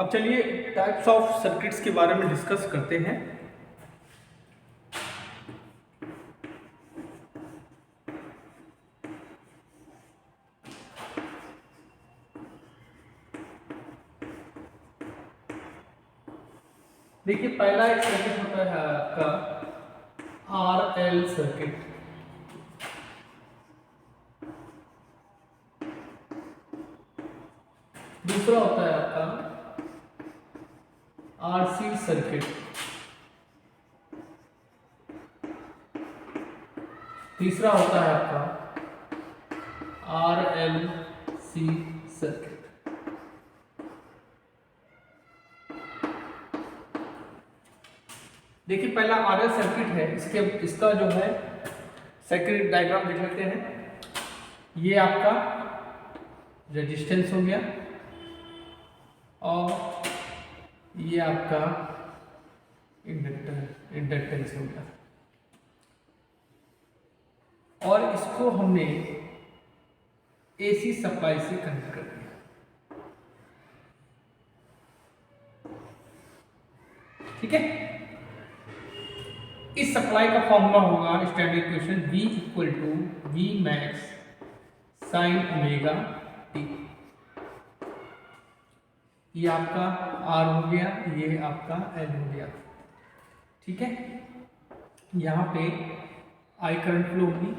अब चलिए types of circuits के बारे में डिस्कस करते हैं। देखिए, पहला एक सर्किट होता है आपका आरएल सर्किट। दूसरा होता है आपका आरसी सर्किट। तीसरा होता है आपका आरएलसी सर्किट। देखिए, पहला आरएल सर्किट है, इसका जो है सर्किट डायग्राम देख लेते हैं। ये आपका रेजिस्टेंस हो गया और ये आपका इंडक्टेंस हो गया, और इसको हमने एसी सप्लाई से कनेक्ट कर दिया। ठीक है, इस सप्लाई का फॉर्मूला होगा standard equation V equal to V max sine omega t. ये आपका R हो गया, ये आपका L हो गया। ठीक है, यहाँ पे I करंट फ्लो होगी।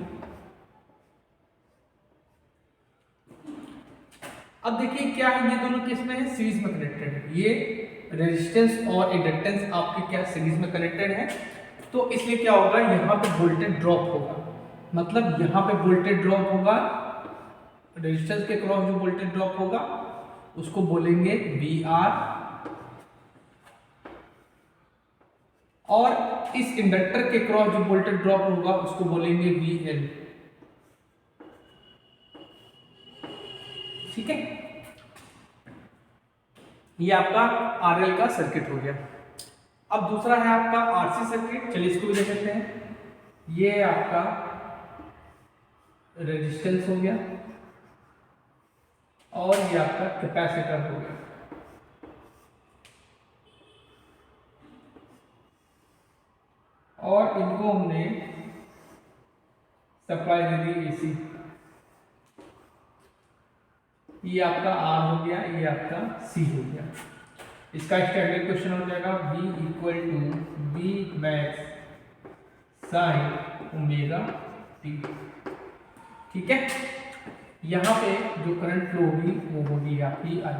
अब देखिए क्या है, ये दोनों किस में है, सीरीज में कनेक्टेड है। ये रेजिस्टेंस और इंडक्टेंस आपके क्या सीरीज में कनेक्टेड है, तो इसलिए क्या होगा, यहाँ पे वोल्टेज ड्रॉप होगा। मतलब यहाँ पे वोल्टेज ड्रॉप होगा, रेजिस्टेंस के क्रॉस जो वोल्टेज ड्रॉप होगा उसको बोलेंगे VR, और इस इंडक्टर के क्रॉस जो वोल्टेज ड्रॉप होगा उसको बोलेंगे VL। ठीक है, ये आपका RL का सर्किट हो गया। अब दूसरा है आपका RC सर्किट। चलिए इसको भी देख लेते हैं। ये आपका रेजिस्टेंस हो गया और ये आपका कैपेसिटर हो गया। और इनको हमने सप्लाई दे दी AC। ये आपका R हो गया, ये आपका C हो गया। इसका स्टैंडर्ड क्वेश्चन हो जाएगा V equal to V max sine omega t. ठीक है, यहाँ पे जो करंट फ्लो होगी वो होगी आपकी I।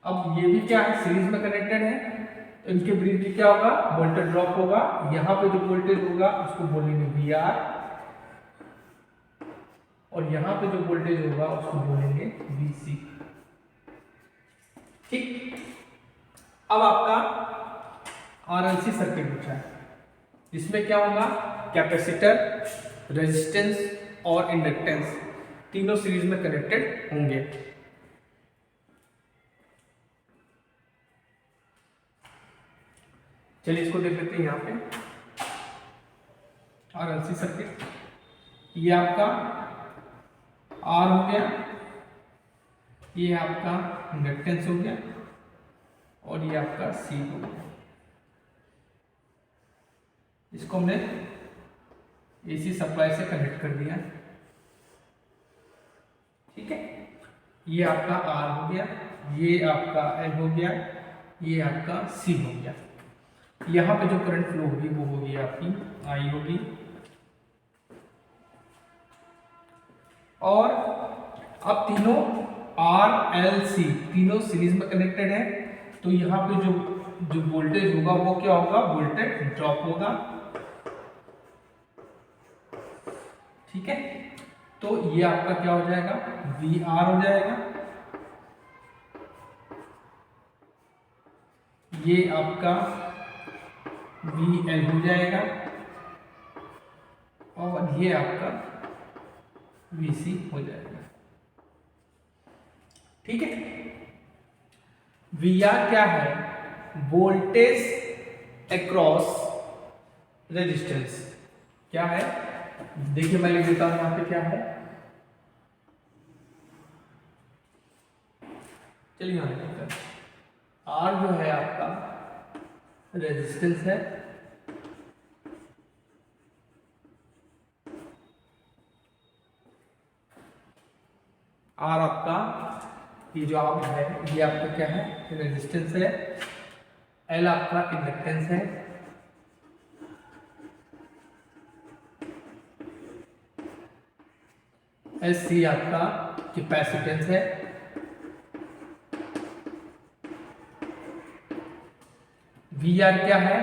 अब ये भी क्या है, सीरीज में कनेक्टेड है, तो इनके बीच में क्या होगा, वोल्टेज ड्रॉप होगा। यहाँ पे जो वोल्टेज होगा उसको बोलेंगे VR, और यहाँ पे जो वोल्टेज होगा उसको बोलेंगे VC। ठीक, अब आपका RLC सर्किट बचा है, जिसमें क्या होगा, कैपेसिटर, रेजिस्टेंस और इंडक्टेंस तीनों सीरीज में कनेक्टेड होंगे। चलिए इसको देख लेते हैं। यहाँ पे RLC सर्किट, ये आपका R हो गया, ये आपका इंडक्टेंस हो गया, और ये आपका C हो गया। इसको हमने AC सप्लाई से कनेक्ट कर दिया। ठीक है, ये आपका R हो गया, ये आपका L हो गया, ये आपका C हो गया। यहाँ पे जो करंट फ्लो होगी वो होगी आपकी I होगी। और अब तीनों RLC तीनों सीरीज में कनेक्टेड है, तो यहाँ पे जो वोल्टेज होगा वो क्या होगा, वोल्टेज ड्रॉप होगा। ठीक है, तो ये आपका क्या हो जाएगा, VR हो जाएगा, ये आपका VL हो जाएगा, और ये आपका VC हो जाएगा। ठीक है, VR क्या है, वोल्टेज अक्रॉस रेजिस्टेंस। क्या है, देखिए मैं लिख देता हूं यहां पे क्या है। चलिए यहां लिखते हैं R जो है आपका रेजिस्टेंस है, R आपका ये जो आप है ये आपका क्या है, रेजिस्टेंस है। L आपका इंडक्टेंस है, SC आपका कैपेसिटेंस है, VR क्या है,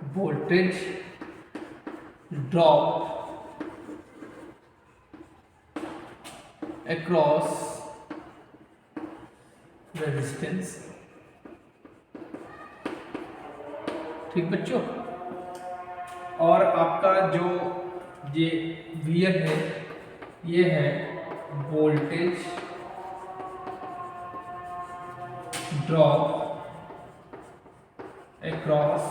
वोल्टेज ड्रॉप अक्रॉस रेजिस्टेंस। ठीक बच्चों, और आपका जो ये VR है ये है वोल्टेज ड्रॉप अक्रॉस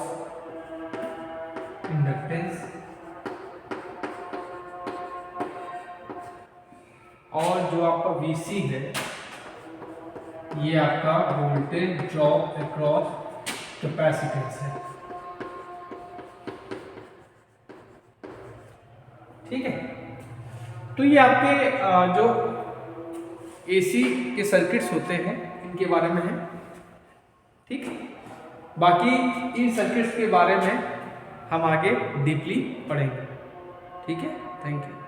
इंडक्टेंस, और जो आपका VC है ये आपका वोल्टेज ड्रॉप अक्रॉस कैपेसिटेंस है। ठीक है, तो ये आपके जो AC के सर्किट्स होते हैं इनके बारे में है। ठीक, बाकी इन सर्किट्स के बारे में हम आगे डीपली पढ़ेंगे। ठीक है, थैंक यू।